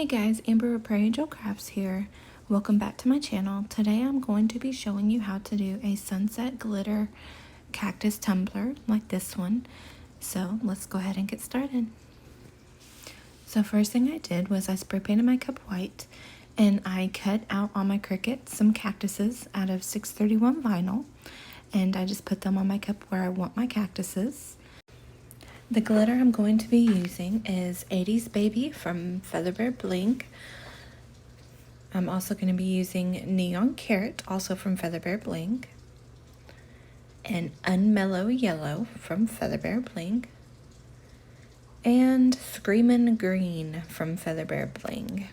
guys, Amber with Prairie Angel Crafts here. Welcome back to my channel. Today I'm going to be showing you how to do a sunset glitter cactus tumbler like this one. So let's go ahead and get started. So first thing I did was I spray painted my cup white and I cut out on my Cricut some cactuses out of 631 vinyl, and I just put them on my cup where I want my cactuses. The glitter I'm going to be using is 80s Baby from Featherbear Bling. I'm also going to be using Neon Carrot, also from Featherbear Bling, and Unmellow Yellow from Featherbear Bling, and Screamin' Green from Featherbear Bling.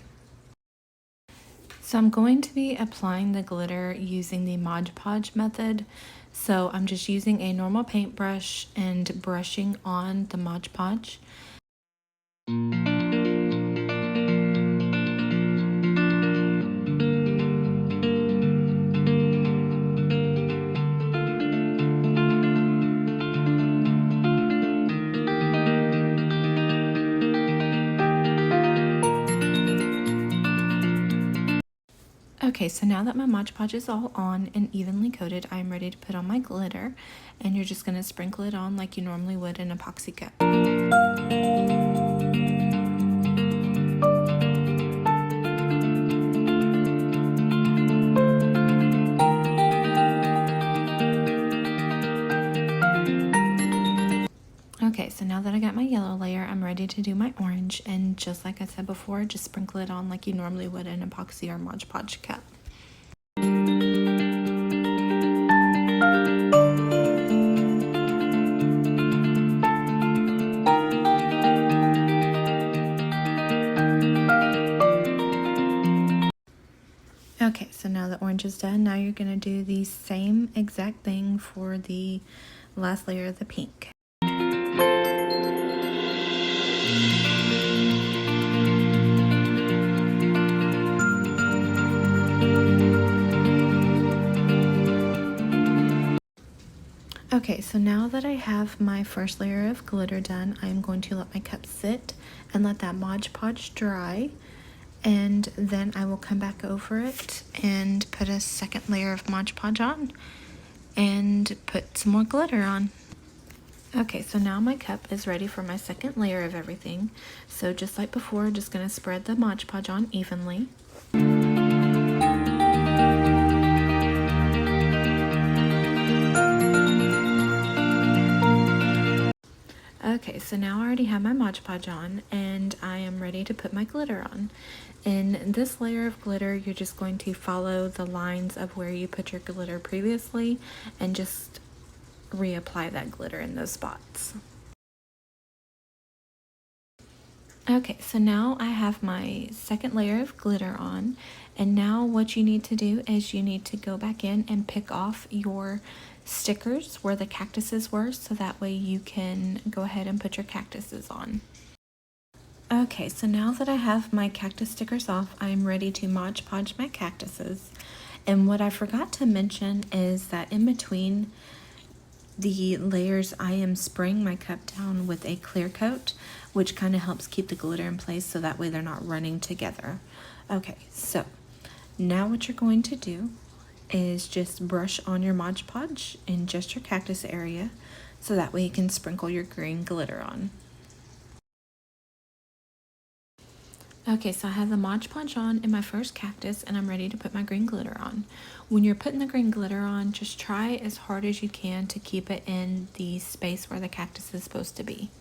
So I'm going to be applying the glitter using the Modge Podge method. So I'm just using a normal paintbrush and brushing on the Modge Podge. Okay, so now that my Modge Podge is all on and evenly coated, I'm ready to put on my glitter, and you're just going to sprinkle it on like you normally would an epoxy cup. Okay, so now that I got my yellow layer, I'm ready to do my orange, and just like I said before, just sprinkle it on like you normally would an epoxy or Modge Podge cup. Okay, so now the orange is done. Now you're going to do the same exact thing for the last layer of the pink. Okay, so now that I have my first layer of glitter done, I'm going to let my cup sit and let that Modge Podge dry, and then I will come back over it and put a second layer of Modge Podge on and put some more glitter on. Okay, so now my cup is ready for my second layer of everything. So just like before, just going to spread the Modge Podge on evenly. Okay, so now I already have my Modge Podge on, and I am ready to put my glitter on. In this layer of glitter, you're just going to follow the lines of where you put your glitter previously and just reapply that glitter in those spots. Okay, so now I have my second layer of glitter on, and now what you need to do is you need to go back in and pick off your stickers where the cactuses were, so that way you can go ahead and put your cactuses on. Okay, so now that I have my cactus stickers off, I'm ready to Modge Podge my cactuses. And what I forgot to mention is that in between the layers, I am spraying my cup down with a clear coat, which kind of helps keep the glitter in place so that way they're not running together. Okay, so now what you're going to do is just brush on your Modge Podge in just your cactus area, so that way you can sprinkle your green glitter on. Okay, so I have the Modge Podge on in my first cactus, and I'm ready to put my green glitter on. When you're putting the green glitter on, just try as hard as you can to keep it in the space where the cactus is supposed to be.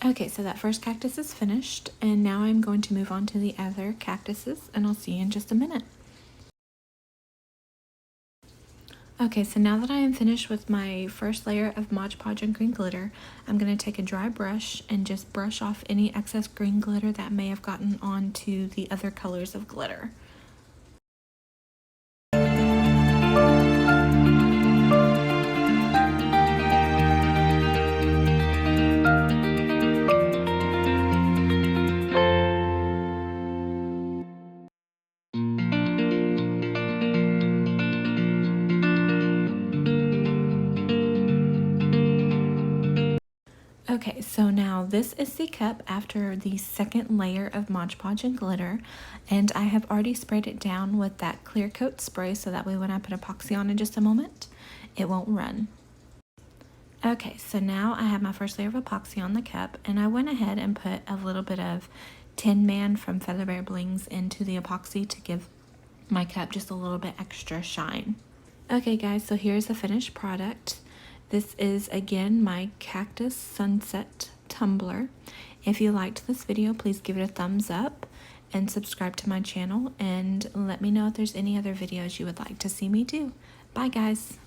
Okay, so that first cactus is finished, and now I'm going to move on to the other cactuses, and I'll see you in just a minute. Okay, so now that I am finished with my first layer of Modge Podge and green glitter, I'm going to take a dry brush and just brush off any excess green glitter that may have gotten onto the other colors of glitter. Okay, so now this is the cup after the second layer of Mod Podge and glitter, and I have already sprayed it down with that clear coat spray so that way when I put epoxy on in just a moment, it won't run. Okay, so now I have my first layer of epoxy on the cup, and I went ahead and put a little bit of Tin Man from Feather Bear Blings into the epoxy to give my cup just a little bit extra shine. Okay guys, so here's the finished product. This is again my Cactus Sunset tumbler. If you liked this video, please give it a thumbs up and subscribe to my channel, and let me know if there's any other videos you would like to see me do. Bye guys.